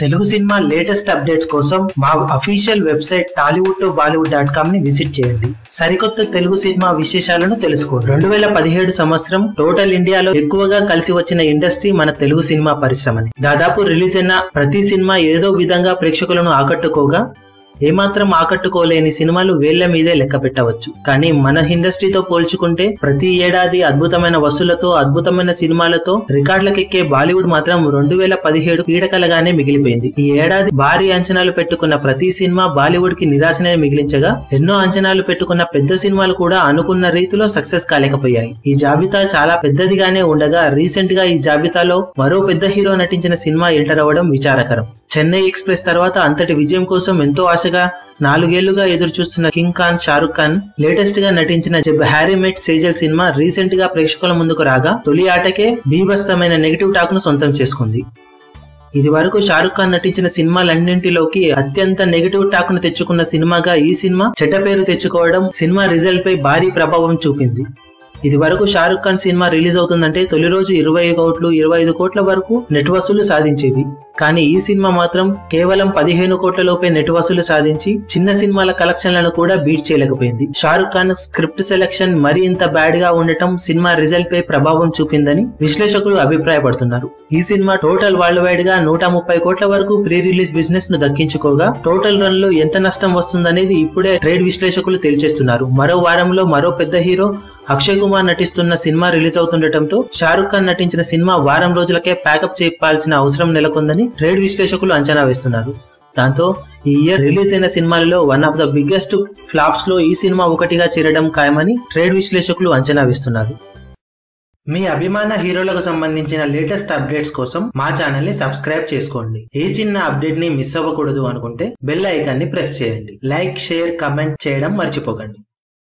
Telugu cinema latest updates కోసం మా official website tollywood2bollywood.com ని విజిట్ చేయండి. సరికొత్త తెలుగు సినిమా విశేషాలను తెలుసుకోండి. 2017 సంవత్సరం టోటల్ ఇండియాలో ఎక్కువగా కలిసి వచ్చిన ఇండస్ట్రీ మన తెలుగు సినిమా పరిశ్రమని. దాదాపు రిలీజ్ అయిన ప్రతి సినిమా ఏదో విధంగా ప్రేక్షకులను ఆకట్టుకోగా ఏమాత్రం ఆకట్టుకోలేని సినిమాలు వేళ్ల మీదే లెక్క పెట్టవచ్చు. కానీ మన ఇండస్ట్రీతో పోల్చుకుంటే ప్రతి ఏడాది అద్భుతమైన వసూళ్లతో అద్భుతమైన సినిమాలతో రికార్డులకెక్కే బాలీవుడ్ మాత్రం 2017 పీడకలగానే మిగిలిపోయింది. ఈ ఏడాది భారీ అంచనాలు పెట్టుకున్న ప్రతి సినిమా బాలీవుడ్ కి నిరాశనే మిగిలించగా ఎన్నో అంచనాలు పెట్టుకున్న పెద్ద సినిమాలు కూడా అనుకున్న రీతిలో సక్సెస్ కాలేకపోయాయి. ఈ జాబితా చాలా పెద్దదిగానే ఉండగా రీసెంట్ గా ఈ జాబితాలో మరో పెద్ద హీరో నటించిన సినిమా ఎంటర్ అవ్వడం విచారకరం. చెన్నై ఎక్స్ప్రెస్ తర్వాత అంతటి విజయం కోసం ఎంతో ఆశగా 4 ఏళ్లుగా ఎదురు చూస్తున్న కింగ్ ఖాన్ షారుఖ్ ఖాన్ లేటెస్ట్ గా నటించిన జబ్ హ్యారీ మెట్ సేజల్ సినిమా రీసెంట్ గా ప్రేక్షకుల ముందుకు రాగా తొలి ఆటకే బీభత్సమైన నెగిటివ్ టాక్ ను సొంతం చేసుకుంది. ఇది వరకు షారుఖ్ ఖాన్ నటించిన సినిమాలన్నింటిలోకి అత్యంత నెగిటివ్ టాక్ ను తెచ్చుకున్న సినిమాగా ఈ సినిమా చెడ్డ పేరు తెచ్చుకోవడం సినిమా రిజల్ట్ పై భారీ ప్రభావం చూపింది. ఇది వరకు షారుఖ్ ఖాన్ సినిమా రిలీజ్ అవుతుందంటే తొలి రోజు 20 కోట్లు 25 కోట్ల వరకు నెట్ వసూలు సాధించేది. కానీ ఈ సినిమా మాత్రం కేవలం 15 కోట్ల లోపే నెట్ వసూలు సాధించి చిన్న సినిమాల కలెక్షన్లను కూడా బీట్ చేయలేకపోయింది. షారుఖ్ ఖాన్ స్క్రిప్ట్ సెలెక్షన్ మరీ ఇంత బ్యాడ్ గా ఉండటం సినిమా రిజల్ట్ పై ప్రభావం చూపిందని విశ్లేషకులు అభిప్రాయపడుతున్నారు. ఈ సినిమా టోటల్ వరల్డ్ వైడ్ గా 130 కోట్ల వరకు ప్రీ రిలీజ్ బిజినెస్ ను దక్కించుకోగా టోటల్ రన్ లో ఎంత నష్టం వస్తుందనేది ఇప్పుడే ట్రేడ్ విశ్లేషకులు తేల్చేస్తున్నారు. మరో వారంలో మరో పెద్ద హీరో అక్షయ్ కుమార్ నటిస్తున్న సినిమా రిలీజ్ అవుతుండటంతో షారుఖ్ ఖాన్ నటించిన సినిమా వారం రోజులకే ప్యాకప్ చేయాల్సిన అవసరం నెలకొందని ట్రేడ్ విశ్లేషకులు అంచనా వేస్తున్నారు. దాంతో ఈ ఇయర్ రిలీజ్ అయిన సినిమాలలో one of the biggest flops లో ఈ సినిమా ఒకటిగా చేరడం ఖాయమని ట్రేడ్ విశ్లేషకులు అంచనా వేస్తున్నారు. మీ అభిమాన హీరోలకు సంబంధించిన లేటెస్ట్ అప్డేట్స్ కోసం మా ఛానల్ ని సబ్స్క్రైబ్ చేసుకోండి. ఏ చిన్న అప్డేట్ ని మిస్ అవ్వకూడదు అనుకుంటే బెల్ ఐకాన్ ని ప్రెస్ చేయండి. లైక్, షేర్, కమెంట్ చేయడం మర్చిపోకండి.